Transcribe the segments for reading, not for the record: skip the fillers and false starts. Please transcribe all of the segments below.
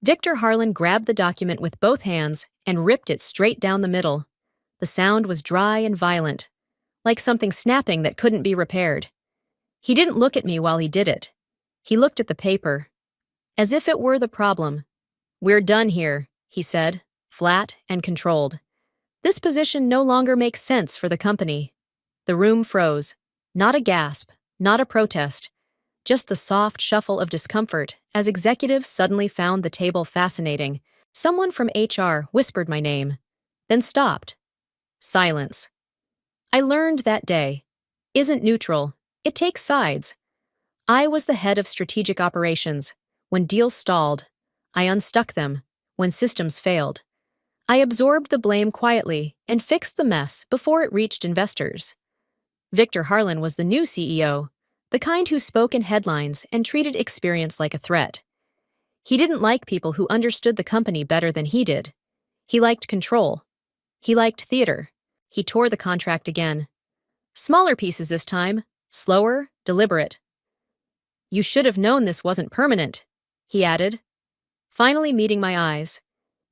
Victor Harlan grabbed the document with both hands and ripped it straight down the middle. The sound was dry and violent, like something snapping that couldn't be repaired. He didn't look at me while he did it. He looked at the paper, as if it were the problem. "We're done here," he said, flat and controlled. "This position no longer makes sense for the company." The room froze. Not a gasp, not a protest, just the soft shuffle of discomfort as executives suddenly found the table fascinating. Someone from HR whispered my name, then stopped. Silence. I learned that day. Isn't neutral. It takes sides. I was the head of strategic operations. When deals stalled, I unstuck them. When systems failed, I absorbed the blame quietly and fixed the mess before it reached investors. Victor Harlan was the new CEO, the kind who spoke in headlines and treated experience like a threat. He didn't like people who understood the company better than he did. He liked control. He liked theater. He tore the contract again. Smaller pieces this time, slower, deliberate. "You should have known this wasn't permanent," he added, finally meeting my eyes.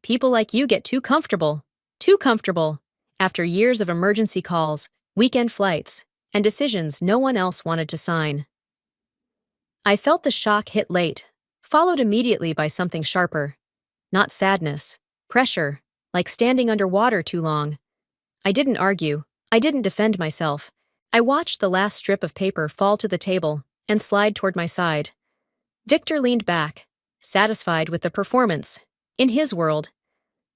"People like you get too comfortable, after years of emergency calls, weekend flights, and decisions no one else wanted to sign." I felt the shock hit late, followed immediately by something sharper. Not sadness, pressure, like standing under water too long. I didn't argue. I didn't defend myself. I watched the last strip of paper fall to the table and slide toward my side. Victor leaned back, satisfied with the performance. In his world,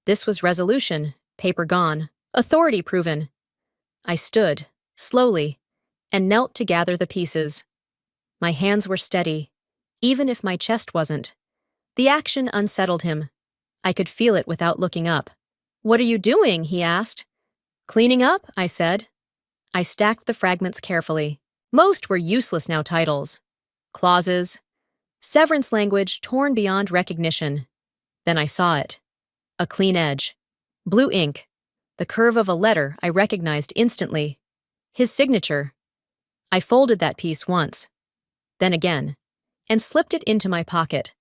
this was resolution, paper gone, authority proven. I stood, slowly, and knelt to gather the pieces. My hands were steady, even if my chest wasn't. The action unsettled him. I could feel it without looking up. "What are you doing?" he asked. "Cleaning up," I said. I stacked the fragments carefully. Most were useless now titles. Clauses. Severance language torn beyond recognition. Then I saw it. A clean edge. Blue ink. The curve of a letter I recognized instantly. His signature. I folded that piece once, then again, and slipped it into my pocket.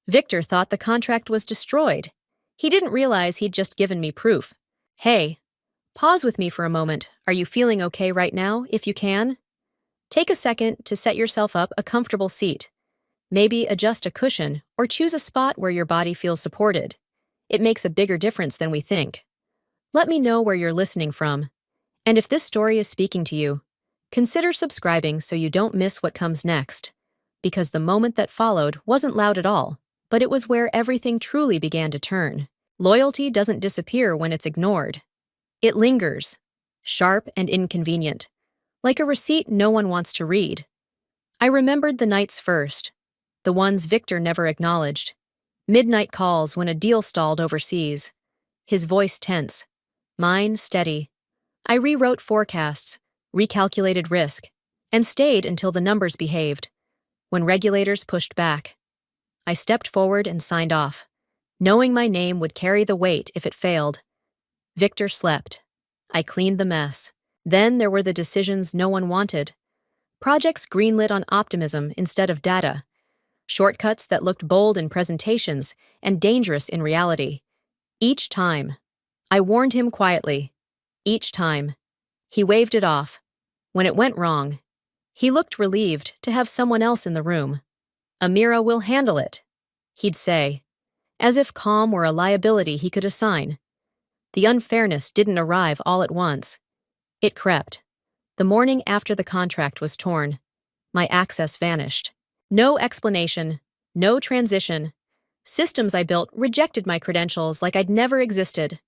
Victor thought the contract was destroyed. He didn't realize he'd just given me proof. "Hey, pause with me for a moment. Are you feeling okay right now, if you can? Take a second to set yourself up a comfortable seat. Maybe adjust a cushion or choose a spot where your body feels supported. It makes a bigger difference than we think. Let me know where you're listening from. And if this story is speaking to you, consider subscribing so you don't miss what comes next. Because the moment that followed wasn't loud at all, but it was where everything truly began to turn. Loyalty doesn't disappear when it's ignored. It lingers, sharp and inconvenient, like a receipt no one wants to read. I remembered the nights first, the ones Victor never acknowledged. Midnight calls when a deal stalled overseas. His voice tense, mine steady. I rewrote forecasts, recalculated risk, and stayed until the numbers behaved. When regulators pushed back, I stepped forward and signed off, knowing my name would carry the weight if it failed. Victor slept. I cleaned the mess. Then there were the decisions no one wanted. Projects greenlit on optimism instead of data. Shortcuts that looked bold in presentations and dangerous in reality. Each time, I warned him quietly. Each time, he waved it off. When it went wrong, he looked relieved to have someone else in the room. "Amira will handle it," he'd say, as if calm were a liability he could assign. The unfairness didn't arrive all at once. It crept. The morning after the contract was torn, my access vanished. No explanation, no transition. Systems I built rejected my credentials like I'd never existed.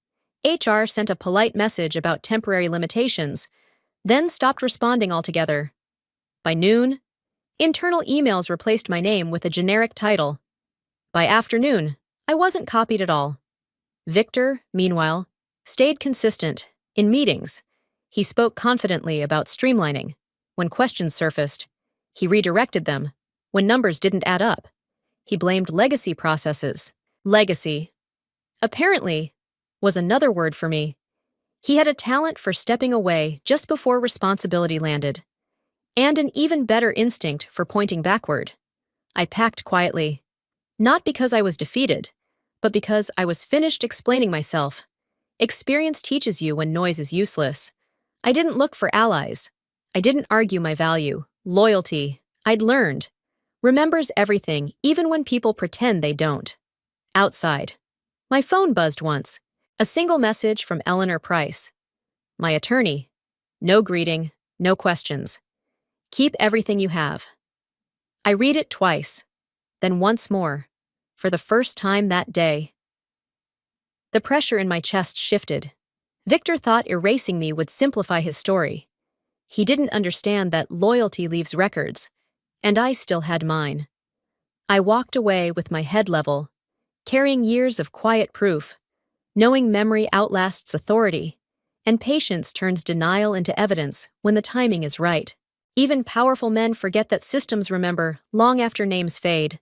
HR sent a polite message about temporary limitations, then stopped responding altogether. By noon, internal emails replaced my name with a generic title. By afternoon, I wasn't copied at all. Victor, meanwhile, stayed consistent. In meetings, he spoke confidently about streamlining. When questions surfaced, he redirected them. When numbers didn't add up, he blamed legacy processes. Legacy, apparently, was another word for me. He had a talent for stepping away just before responsibility landed, and an even better instinct for pointing backward. I packed quietly. Not because I was defeated, but because I was finished explaining myself. Experience teaches you when noise is useless. I didn't look for allies. I didn't argue my value, loyalty. I'd learned. Remembers everything, even when people pretend they don't. Outside. My phone buzzed once. A single message from Eleanor Price. My attorney. No greeting, no questions. Keep everything you have. I read it twice, then once more, for the first time that day. The pressure in my chest shifted. Victor thought erasing me would simplify his story. He didn't understand that loyalty leaves records, and I still had mine. I walked away with my head level, carrying years of quiet proof, knowing memory outlasts authority, and patience turns denial into evidence when the timing is right. Even powerful men forget that systems remember long after names fade.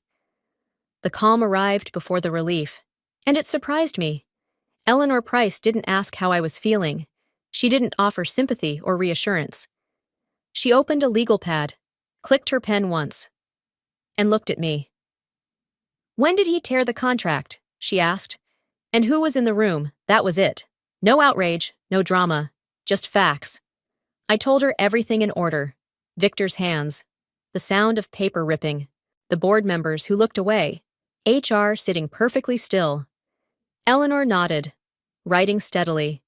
The calm arrived before the relief, and it surprised me. Eleanor Price didn't ask how I was feeling. She didn't offer sympathy or reassurance. She opened a legal pad, clicked her pen once, and looked at me. "When did he tear the contract?" she asked. "And who was in the room?" That was it. No outrage, no drama, just facts. I told her everything in order. Victor's hands, the sound of paper ripping, the board members who looked away, HR sitting perfectly still. Eleanor nodded, writing steadily,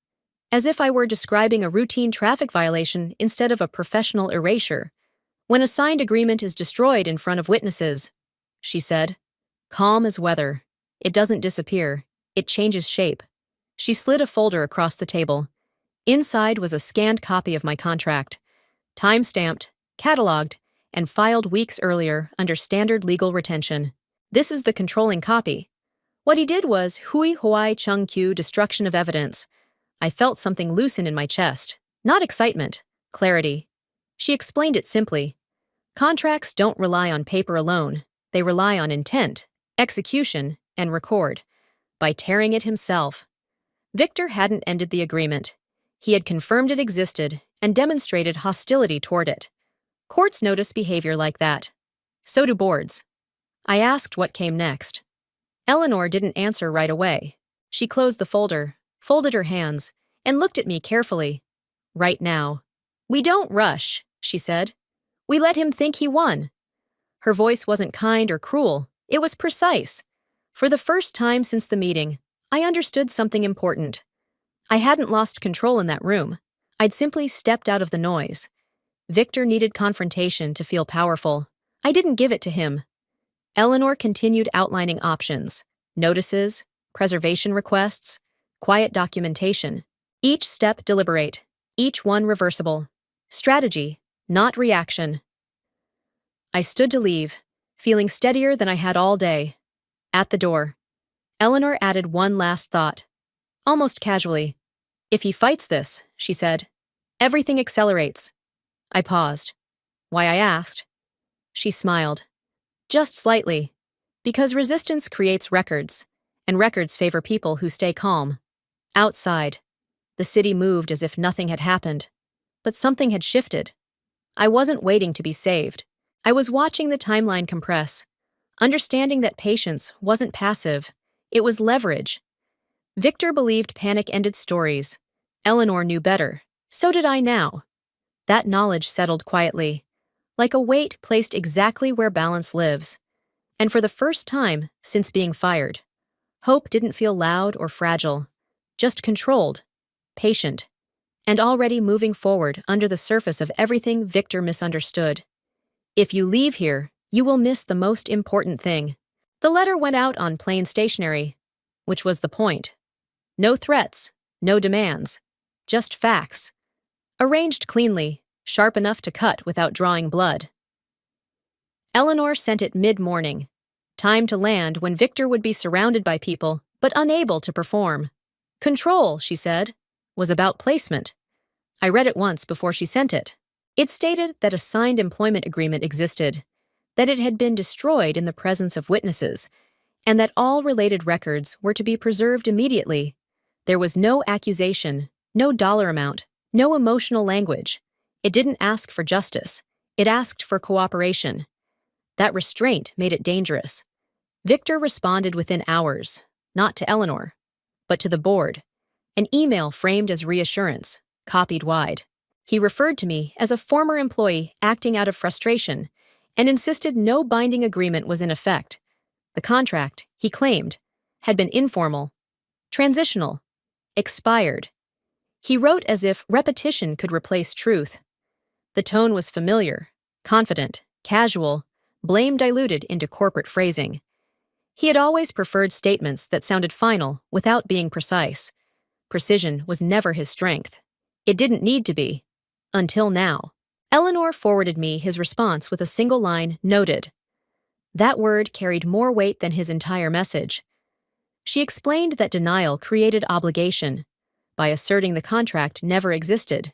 as if I were describing a routine traffic violation instead of a professional erasure. "When a signed agreement is destroyed in front of witnesses," she said, calm as weather, "it doesn't disappear, it changes shape." She slid a folder across the table. Inside was a scanned copy of my contract, time-stamped, cataloged, and filed weeks earlier under standard legal retention. "This is the controlling copy." What he did was Hui Huai Chung Q destruction of evidence. I felt something loosen in my chest. Not excitement, clarity. She explained it simply. Contracts don't rely on paper alone. They rely on intent, execution, and record. By tearing it himself. Victor hadn't ended the agreement. He had confirmed it existed and demonstrated hostility toward it. Courts notice behavior like that. So do boards. I asked what came next. Eleanor didn't answer right away. She closed the folder, folded her hands, and looked at me carefully. "Right now. We don't rush," she said. "We let him think he won." Her voice wasn't kind or cruel. It was precise. For the first time since the meeting, I understood something important. I hadn't lost control in that room. I'd simply stepped out of the noise. Victor needed confrontation to feel powerful. I didn't give it to him. Eleanor continued outlining options, notices, preservation requests, quiet documentation. Each step deliberate, each one reversible. Strategy, not reaction. I stood to leave, feeling steadier than I had all day. At the door, Eleanor added one last thought. Almost casually. "If he fights this," she said, "everything accelerates." I paused. Why I asked? She smiled. Just slightly. Because resistance creates records, and records favor people who stay calm. Outside, the city moved as if nothing had happened. But something had shifted. I wasn't waiting to be saved. I was watching the timeline compress, understanding that patience wasn't passive, it was leverage. Victor believed panic-ended stories. Eleanor knew better. So did I now. That knowledge settled quietly, like a weight placed exactly where balance lives. And for the first time since being fired, hope didn't feel loud or fragile, just controlled, patient, and already moving forward under the surface of everything Victor misunderstood. "If you leave here, you will miss the most important thing." The letter went out on plain stationery, which was the point. No threats, no demands, just facts. Arranged cleanly, sharp enough to cut without drawing blood. Eleanor sent it mid-morning. Time to land when Victor would be surrounded by people, but unable to perform. Control, she said, was about placement. I read it once before she sent it. It stated that a signed employment agreement existed, that it had been destroyed in the presence of witnesses, and that all related records were to be preserved immediately. There was no accusation, no dollar amount, no emotional language. It didn't ask for justice. It asked for cooperation. That restraint made it dangerous. Victor responded within hours. not to Eleanor, but to the board, an email framed as reassurance, copied wide. He referred to me as a former employee acting out of frustration and insisted no binding agreement was in effect. The contract, he claimed, had been informal, transitional, expired. He wrote as if repetition could replace truth. The tone was familiar, confident, casual, blame diluted into corporate phrasing. He had always preferred statements that sounded final without being precise. Precision was never his strength. It didn't need to be. Until now. Eleanor forwarded me his response with a single line, noted. That word carried more weight than his entire message. She explained that denial created obligation by asserting the contract never existed.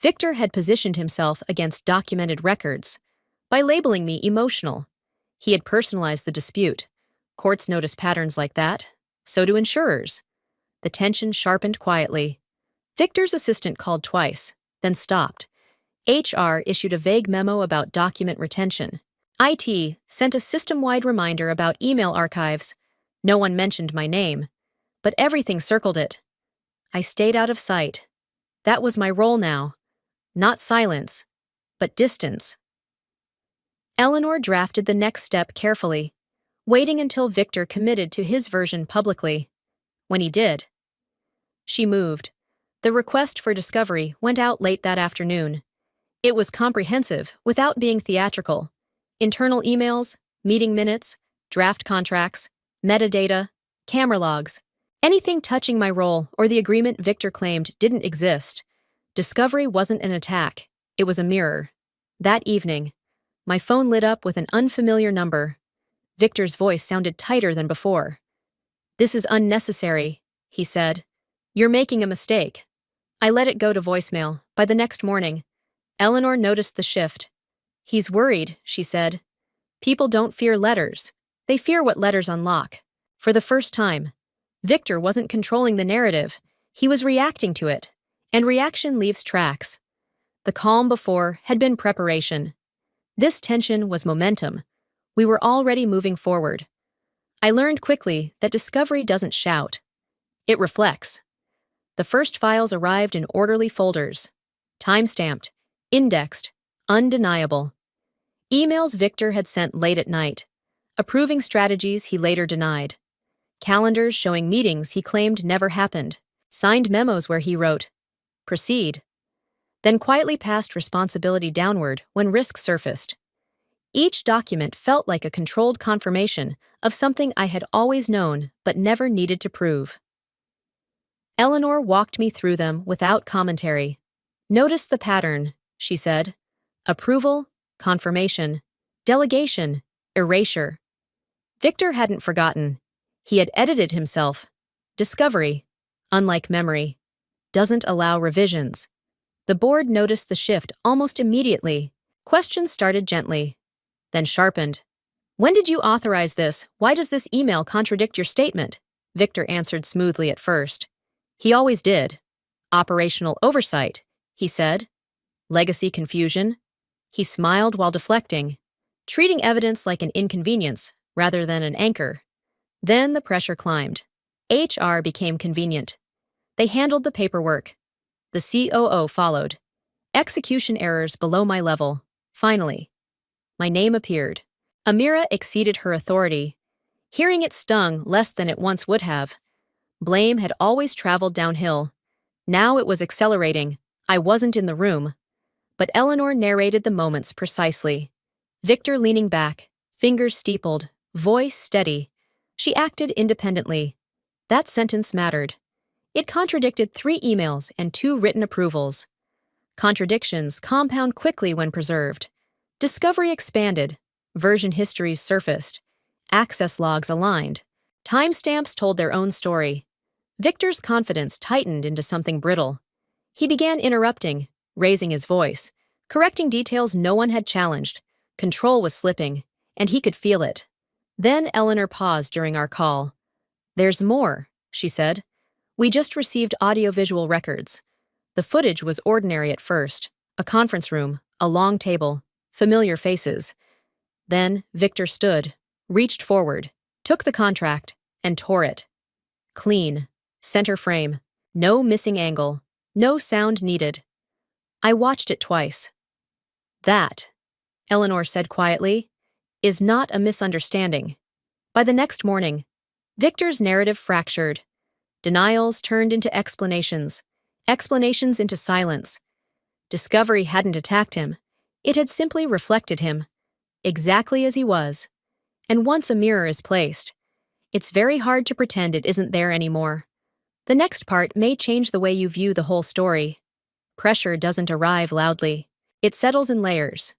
Victor had positioned himself against documented records by labeling me emotional. He had personalized the dispute. Courts notice patterns like that. So do insurers. The tension sharpened quietly. Victor's assistant called twice, then stopped. HR issued a vague memo about document retention. IT sent a system-wide reminder about email archives. No one mentioned my name, but everything circled it. I stayed out of sight. That was my role now. Not silence, but distance. Eleanor drafted the next step carefully, waiting until Victor committed to his version publicly. When he did, she moved. The request for discovery went out late that afternoon. It was comprehensive without being theatrical. Internal emails, meeting minutes, draft contracts, metadata, camera logs, anything touching my role or the agreement Victor claimed didn't exist. Discovery wasn't an attack, it was a mirror. That evening, my phone lit up with an unfamiliar number. Victor's voice sounded tighter than before. This is unnecessary, he said. You're making a mistake. I let it go to voicemail. By the next morning, Eleanor noticed the shift. He's worried, she said. People don't fear letters. They fear what letters unlock. For the first time, Victor wasn't controlling the narrative. He was reacting to it. And reaction leaves tracks. The calm before had been preparation. This tension was momentum. We were already moving forward. I learned quickly that discovery doesn't shout. It reflects. The first files arrived in orderly folders. Time-stamped, indexed, undeniable. Emails Victor had sent late at night, approving strategies he later denied. Calendars showing meetings he claimed never happened. Signed memos where he wrote, "Proceed." Then quietly passed responsibility downward when risk surfaced. Each document felt like a controlled confirmation of something I had always known but never needed to prove. Eleanor walked me through them without commentary. Notice the pattern, she said. Approval, confirmation, delegation, erasure. Victor hadn't forgotten. He had edited himself. Discovery, unlike memory, doesn't allow revisions. The board noticed the shift almost immediately. Questions started gently, then sharpened. When did you authorize this? Why does this email contradict your statement? Victor answered smoothly at first. He always did. Operational oversight, he said. Legacy confusion? He smiled while deflecting, treating evidence like an inconvenience rather than an anchor. Then the pressure climbed. HR became convenient. They handled the paperwork. The COO followed. Execution errors below my level. Finally, my name appeared. Amira exceeded her authority. Hearing it stung less than it once would have. Blame had always traveled downhill. Now it was accelerating. I wasn't in the room. But Eleanor narrated the moments precisely. Victor leaning back, fingers steepled, voice steady. She acted independently. That sentence mattered. It contradicted 3 emails and 2 written approvals. Contradictions compound quickly when preserved. Discovery expanded. Version histories surfaced. Access logs aligned. Timestamps told their own story. Victor's confidence tightened into something brittle. He began interrupting, raising his voice, correcting details no one had challenged. Control was slipping, and he could feel it. Then Eleanor paused during our call. There's more, she said. We just received audio-visual records. The footage was ordinary at first. A conference room, a long table, familiar faces. Then Victor stood, reached forward, took the contract, and tore it. Clean. Center frame. No missing angle. No sound needed. I watched it twice. That, Eleanor said quietly, is not a misunderstanding. By the next morning, Victor's narrative fractured. Denials turned into explanations, explanations into silence. Discovery hadn't attacked him. It had simply reflected him, exactly as he was. And once a mirror is placed, it's very hard to pretend it isn't there anymore. The next part may change the way you view the whole story. Pressure doesn't arrive loudly. It settles in layers,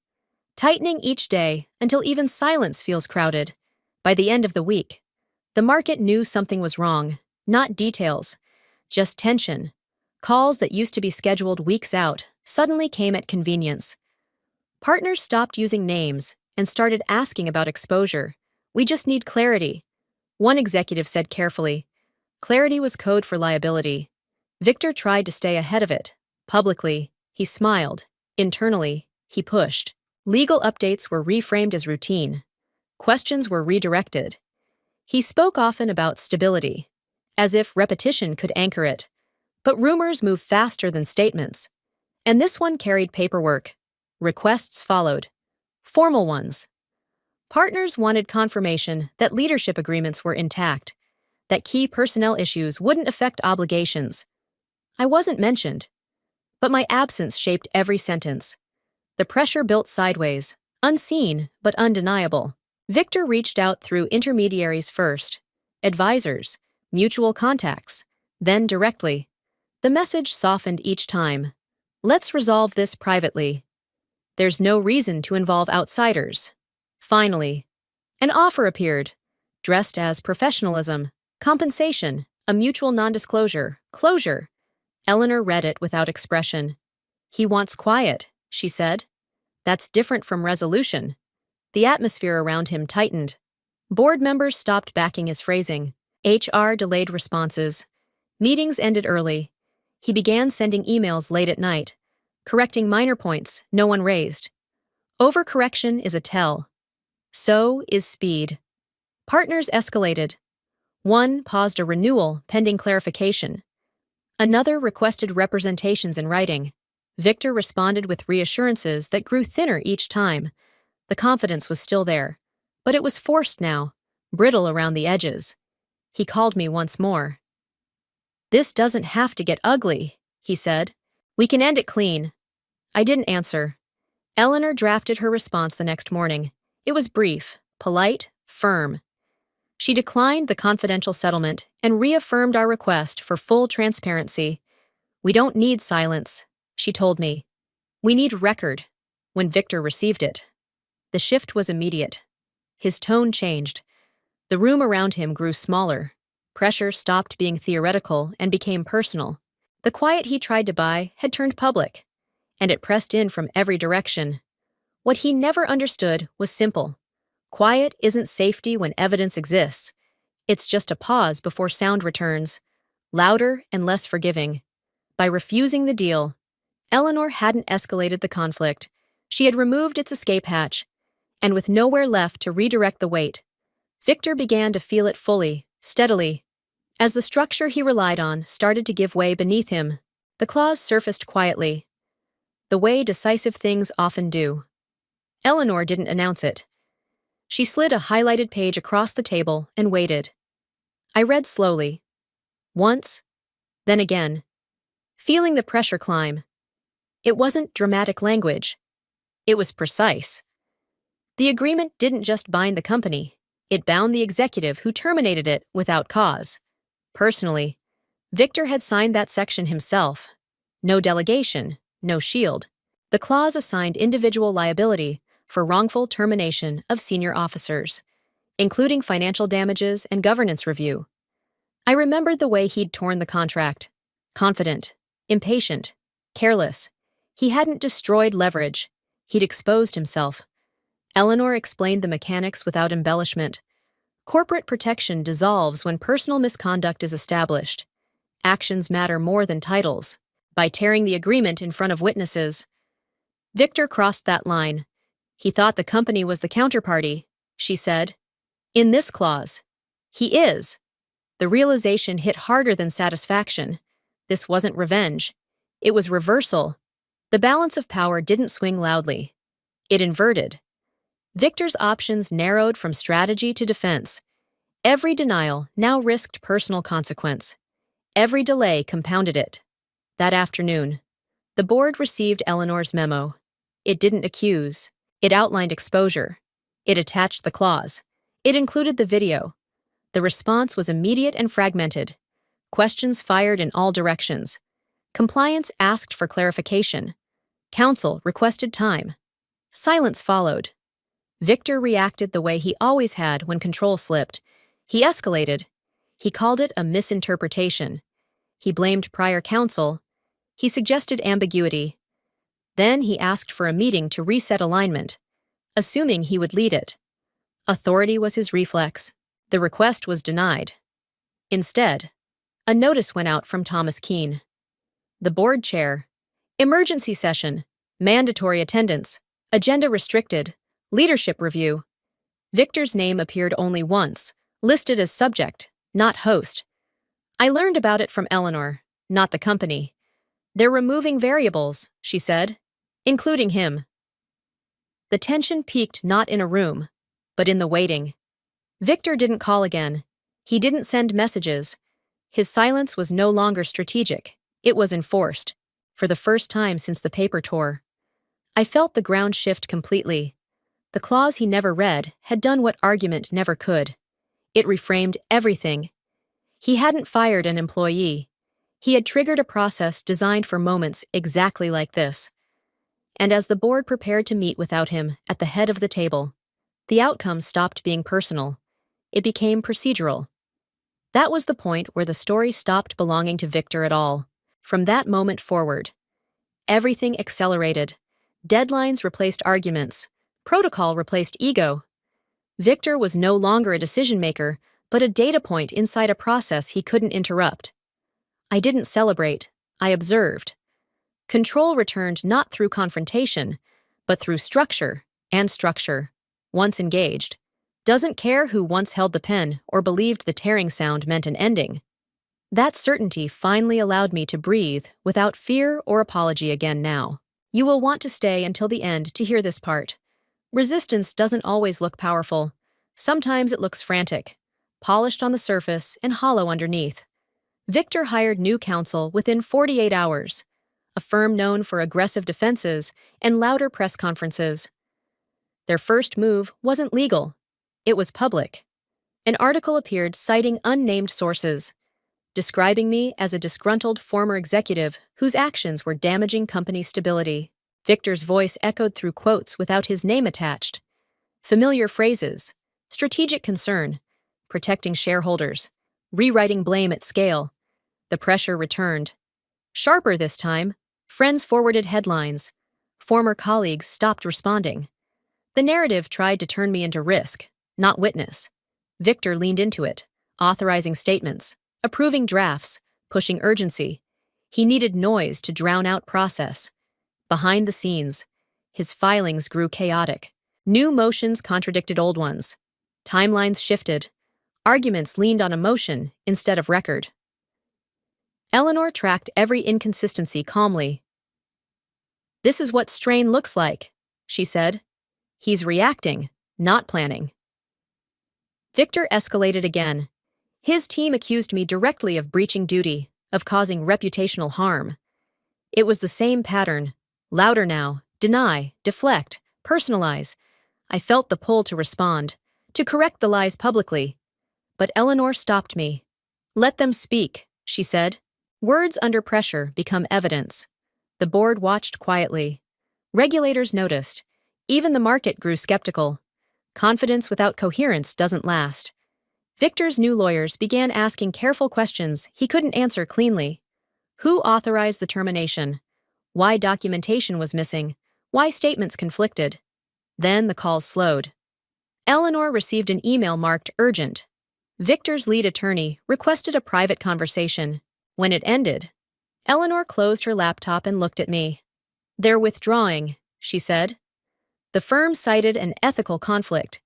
tightening each day until even silence feels crowded. By the end of the week, the market knew something was wrong, not details, just tension. Calls that used to be scheduled weeks out suddenly came at convenience. Partners stopped using names and started asking about exposure. We just need clarity. One executive said carefully. Clarity was code for liability. Victor tried to stay ahead of it. Publicly, he smiled. Internally, he pushed. Legal updates were reframed as routine. Questions were redirected. He spoke often about stability, as if repetition could anchor it. But rumors move faster than statements. And this one carried paperwork. Requests followed. Formal ones. Partners wanted confirmation that leadership agreements were intact, that key personnel issues wouldn't affect obligations. I wasn't mentioned, but my absence shaped every sentence. The pressure built sideways, unseen but undeniable. Victor reached out through intermediaries first, advisors, mutual contacts, then directly. The message softened each time. Let's resolve this privately. There's no reason to involve outsiders. Finally, an offer appeared, dressed as professionalism, compensation, a mutual non-disclosure, closure. Eleanor read it without expression. He wants quiet, she said. That's different from resolution. The atmosphere around him tightened. Board members stopped backing his phrasing. HR delayed responses. Meetings ended early. He began sending emails late at night, correcting minor points no one raised. Overcorrection is a tell. So is speed. Partners escalated. One paused a renewal pending clarification. Another requested representations in writing. Victor responded with reassurances that grew thinner each time. The confidence was still there, but it was forced now, brittle around the edges. He called me once more. This doesn't have to get ugly, he said. We can end it clean. I didn't answer. Eleanor drafted her response the next morning. It was brief, polite, firm. She declined the confidential settlement and reaffirmed our request for full transparency. We don't need silence, she told me. We need record. When Victor received it, the shift was immediate. His tone changed. The room around him grew smaller. Pressure stopped being theoretical and became personal. The quiet he tried to buy had turned public, and it pressed in from every direction. What he never understood was simple. Quiet isn't safety when evidence exists. It's just a pause before sound returns, louder and less forgiving. By refusing the deal, Eleanor hadn't escalated the conflict. She had removed its escape hatch, and with nowhere left to redirect the weight, Victor began to feel it fully, steadily. As the structure he relied on started to give way beneath him, the clause surfaced quietly, the way decisive things often do. Eleanor didn't announce it. She slid a highlighted page across the table and waited. I read slowly. Once, then again, feeling the pressure climb. It wasn't dramatic language. It was precise. The agreement didn't just bind the company. It bound the executive who terminated it without cause. Personally, Victor had signed that section himself. No delegation, no shield. The clause assigned individual liability for wrongful termination of senior officers, including financial damages and governance review. I remembered the way he'd torn the contract. Confident, impatient, careless. He hadn't destroyed leverage. He'd exposed himself. Eleanor explained the mechanics without embellishment. Corporate protection dissolves when personal misconduct is established. Actions matter more than titles. By tearing the agreement in front of witnesses, Victor crossed that line. He thought the company was the counterparty, she said. In this clause, he is. The realization hit harder than satisfaction. This wasn't revenge. It was reversal. The balance of power didn't swing loudly. It inverted. Victor's options narrowed from strategy to defense. Every denial now risked personal consequence. Every delay compounded it. That afternoon, the board received Eleanor's memo. It didn't accuse. It outlined exposure. It attached the clause. It included the video. The response was immediate and fragmented. Questions fired in all directions. Compliance asked for clarification. Counsel requested time. Silence followed. Victor reacted the way he always had when control slipped. He escalated. He called it a misinterpretation. He blamed prior counsel. He suggested ambiguity. Then he asked for a meeting to reset alignment, assuming he would lead it. Authority was his reflex. The request was denied. Instead, a notice went out from Thomas Keene. The board chair. Emergency session. Mandatory attendance. Agenda restricted. Leadership review. Victor's name appeared only once, listed as subject, not host. I learned about it from Eleanor, not the company. They're removing variables, she said, including him. The tension peaked not in a room, but in the waiting. Victor didn't call again. He didn't send messages. His silence was no longer strategic. It was enforced, for the first time since the paper tore. I felt the ground shift completely. The clause he never read had done what argument never could. It reframed everything. He hadn't fired an employee. He had triggered a process designed for moments exactly like this. And as the board prepared to meet without him at the head of the table, the outcome stopped being personal. It became procedural. That was the point where the story stopped belonging to Victor at all. From that moment forward, everything accelerated. Deadlines replaced arguments. Protocol replaced ego. Victor was no longer a decision-maker, but a data point inside a process he couldn't interrupt. I didn't celebrate. I observed. Control returned not through confrontation, but through structure, and structure, once engaged, doesn't care who once held the pen or believed the tearing sound meant an ending. That certainty finally allowed me to breathe without fear or apology again now. You will want to stay until the end to hear this part. Resistance doesn't always look powerful. Sometimes it looks frantic, polished on the surface and hollow underneath. Victor hired new counsel within 48 hours, a firm known for aggressive defenses and louder press conferences. Their first move wasn't legal. It was public. An article appeared citing unnamed sources, describing me as a disgruntled former executive whose actions were damaging company stability. Victor's voice echoed through quotes without his name attached. Familiar phrases: strategic concern, protecting shareholders, rewriting blame at scale. The pressure returned. Sharper this time, friends forwarded headlines. Former colleagues stopped responding. The narrative tried to turn me into risk, not witness. Victor leaned into it, authorizing statements, approving drafts, pushing urgency. He needed noise to drown out process. Behind the scenes, his filings grew chaotic. New motions contradicted old ones. Timelines shifted. Arguments leaned on emotion instead of record. Eleanor tracked every inconsistency calmly. "This is what strain looks like," she said. "He's reacting, not planning." Victor escalated again. His team accused me directly of breaching duty, of causing reputational harm. It was the same pattern. Louder now, deny, deflect, personalize. I felt the pull to respond, to correct the lies publicly. But Eleanor stopped me. "Let them speak," she said. Words under pressure become evidence. The board watched quietly. Regulators noticed. Even the market grew skeptical. Confidence without coherence doesn't last. Victor's new lawyers began asking careful questions he couldn't answer cleanly. Who authorized the termination? Why documentation was missing? Why statements conflicted? Then the calls slowed. Eleanor received an email marked urgent. Victor's lead attorney requested a private conversation. When it ended, Eleanor closed her laptop and looked at me. "They're withdrawing," she said. The firm cited an ethical conflict.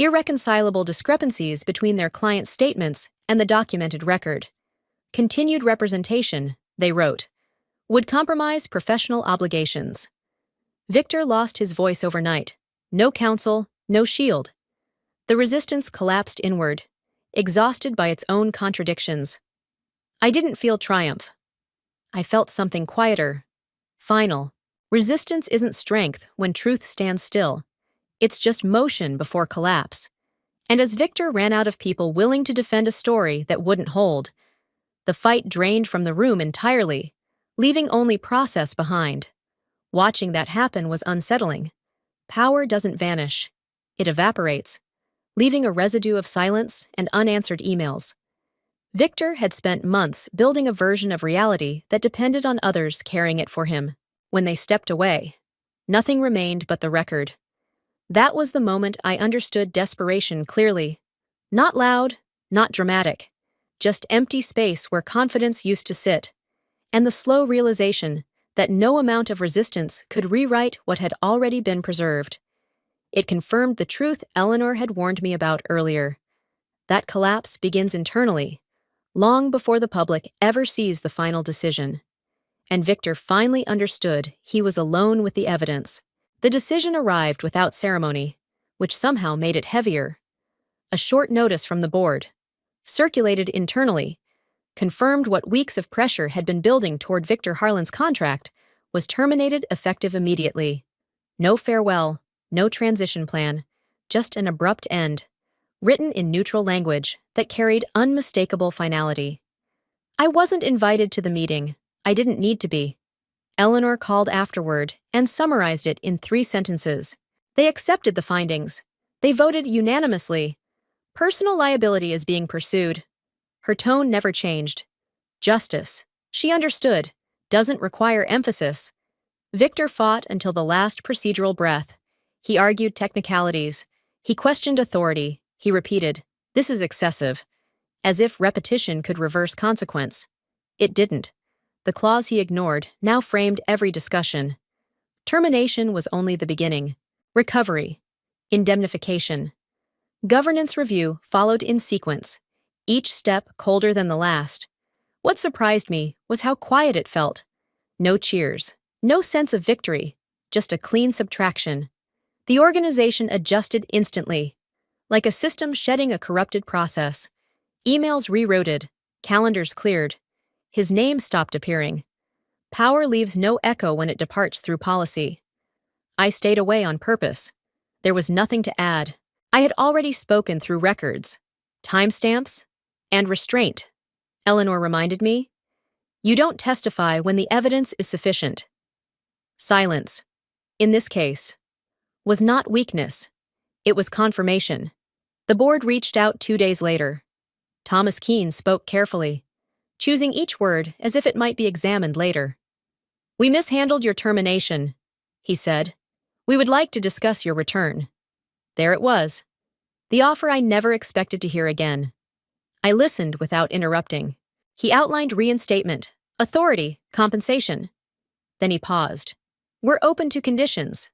Irreconcilable discrepancies between their client's statements and the documented record. Continued representation, they wrote, would compromise professional obligations. Victor lost his voice overnight. No counsel, no shield. The resistance collapsed inward, exhausted by its own contradictions. I didn't feel triumph. I felt something quieter, final. Resistance isn't strength when truth stands still. It's just motion before collapse. And as Victor ran out of people willing to defend a story that wouldn't hold, the fight drained from the room entirely, leaving only process behind. Watching that happen was unsettling. Power doesn't vanish. It evaporates, leaving a residue of silence and unanswered emails. Victor had spent months building a version of reality that depended on others carrying it for him. When they stepped away, nothing remained but the record. That was the moment I understood desperation clearly. Not loud, not dramatic, just empty space where confidence used to sit, and the slow realization that no amount of resistance could rewrite what had already been preserved. It confirmed the truth Eleanor had warned me about earlier. That collapse begins internally, long before the public ever sees the final decision. And Victor finally understood he was alone with the evidence. The decision arrived without ceremony, which somehow made it heavier. A short notice from the board, circulated internally, confirmed what weeks of pressure had been building toward Victor Harlan's contract, was terminated effective immediately. No farewell, no transition plan, just an abrupt end, written in neutral language that carried unmistakable finality. I wasn't invited to the meeting. I didn't need to be. Eleanor called afterward and summarized it in 3 sentences. They accepted the findings. They voted unanimously. Personal liability is being pursued. Her tone never changed. Justice, she understood, doesn't require emphasis. Victor fought until the last procedural breath. He argued technicalities. He questioned authority. He repeated, "This is excessive," as if repetition could reverse consequence. It didn't. The clause he ignored now framed every discussion. Termination was only the beginning. Recovery. Indemnification. Governance review followed in sequence, each step colder than the last. What surprised me was how quiet it felt. No cheers, no sense of victory, just a clean subtraction. The organization adjusted instantly, like a system shedding a corrupted process. Emails rerouted, calendars cleared. His name stopped appearing. Power leaves no echo when it departs through policy. I stayed away on purpose. There was nothing to add. I had already spoken through records, timestamps, and restraint. Eleanor reminded me, "You don't testify when the evidence is sufficient." Silence, in this case, was not weakness. It was confirmation. The board reached out 2 days later. Thomas Keene spoke carefully, choosing each word as if it might be examined later. "We mishandled your termination," he said. "We would like to discuss your return." There it was. The offer I never expected to hear again. I listened without interrupting. He outlined reinstatement, authority, compensation. Then he paused. "We're open to conditions."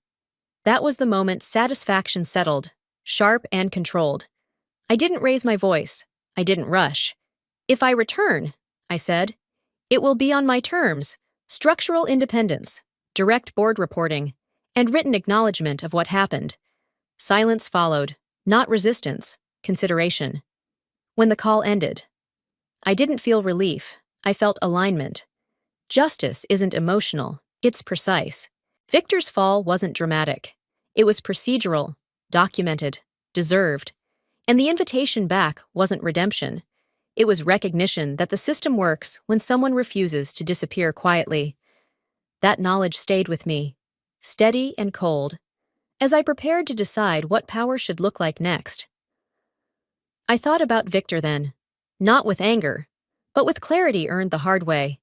That was the moment satisfaction settled, sharp and controlled. I didn't raise my voice. I didn't rush. "If I return," I said, "it will be on my terms, structural independence, direct board reporting, and written acknowledgement of what happened." Silence followed, not resistance, consideration. When the call ended, I didn't feel relief. I felt alignment. Justice isn't emotional, it's precise. Victor's fall wasn't dramatic. It was procedural, documented, deserved. And the invitation back wasn't redemption. It was recognition that the system works when someone refuses to disappear quietly. That knowledge stayed with me, steady and cold, as I prepared to decide what power should look like next. I thought about Victor then, not with anger, but with clarity earned the hard way.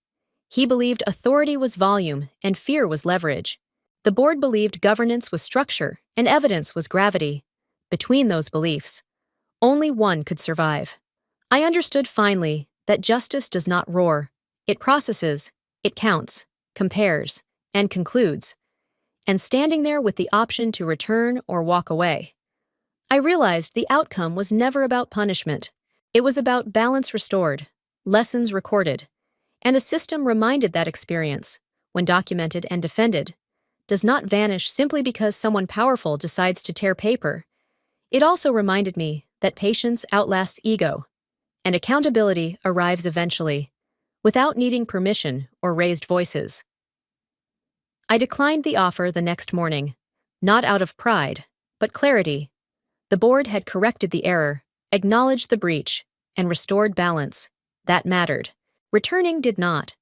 He believed authority was volume and fear was leverage. The board believed governance was structure and evidence was gravity. Between those beliefs, only one could survive. I understood finally that justice does not roar. It processes, it counts, compares, and concludes. And standing there with the option to return or walk away, I realized the outcome was never about punishment. It was about balance restored, lessons recorded, and a system reminded that experience, when documented and defended, does not vanish simply because someone powerful decides to tear paper. It also reminded me that patience outlasts ego, and accountability arrives eventually, without needing permission or raised voices. I declined the offer the next morning, not out of pride, but clarity. The board had corrected the error, acknowledged the breach, and restored balance. That mattered. Returning did not.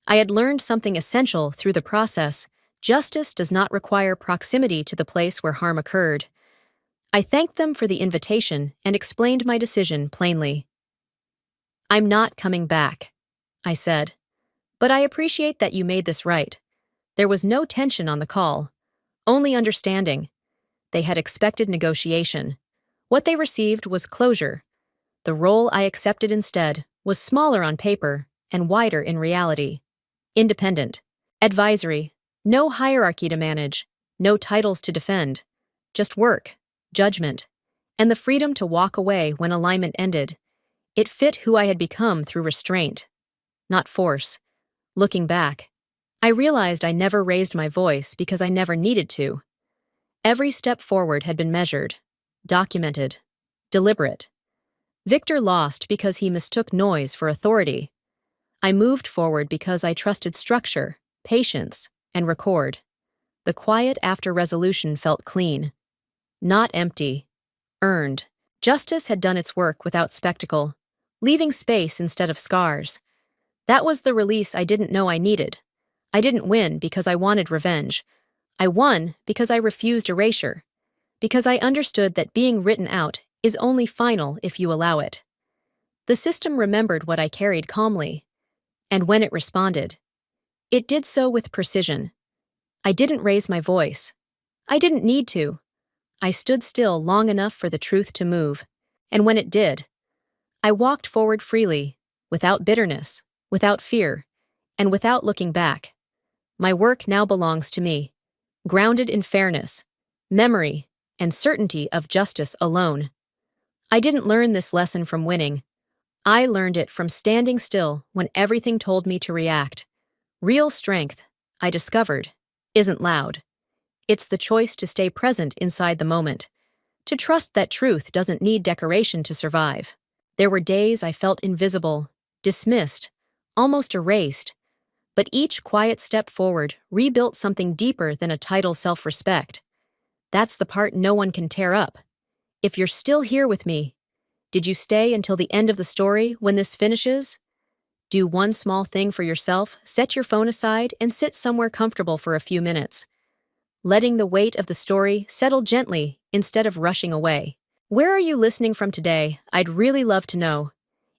I had learned something essential through the process. Justice does not require proximity to the place where harm occurred. I thanked them for the invitation and explained my decision plainly. "I'm not coming back," I said. "But I appreciate that you made this right." There was no tension on the call, only understanding. They had expected negotiation. What they received was closure. The role I accepted instead was smaller on paper and wider in reality. Independent. Advisory. No hierarchy to manage. No titles to defend. Just work, judgment, and the freedom to walk away when alignment ended. It fit who I had become through restraint, not force. Looking back, I realized I never raised my voice because I never needed to. Every step forward had been measured, documented, deliberate. Victor lost because he mistook noise for authority. I moved forward because I trusted structure, patience, and record. The quiet after resolution felt clean, not empty, earned. Justice had done its work without spectacle, leaving space instead of scars. That was the release I didn't know I needed. I didn't win because I wanted revenge. I won because I refused erasure, because I understood that being written out is only final if you allow it. The system remembered what I carried calmly, and when it responded, it did so with precision. I didn't raise my voice. I didn't need to. I stood still long enough for the truth to move, and when it did, I walked forward freely, without bitterness, without fear, and without looking back. My work now belongs to me, grounded in fairness, memory, and certainty of justice alone. I didn't learn this lesson from winning. I learned it from standing still when everything told me to react. Real strength, I discovered, isn't loud. It's the choice to stay present inside the moment, to trust that truth doesn't need decoration to survive. There were days I felt invisible, dismissed, almost erased, but each quiet step forward rebuilt something deeper than a title self-respect. That's the part no one can tear up. If you're still here with me, did you stay until the end of the story when this finishes? Do one small thing for yourself, set your phone aside, and sit somewhere comfortable for a few minutes, letting the weight of the story settle gently instead of rushing away. Where are you listening from today? I'd really love to know.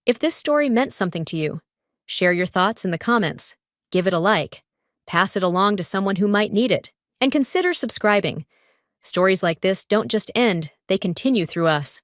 If this story meant something to you, share your thoughts in the comments, give it a like, pass it along to someone who might need it, and consider subscribing. Stories like this don't just end, they continue through us.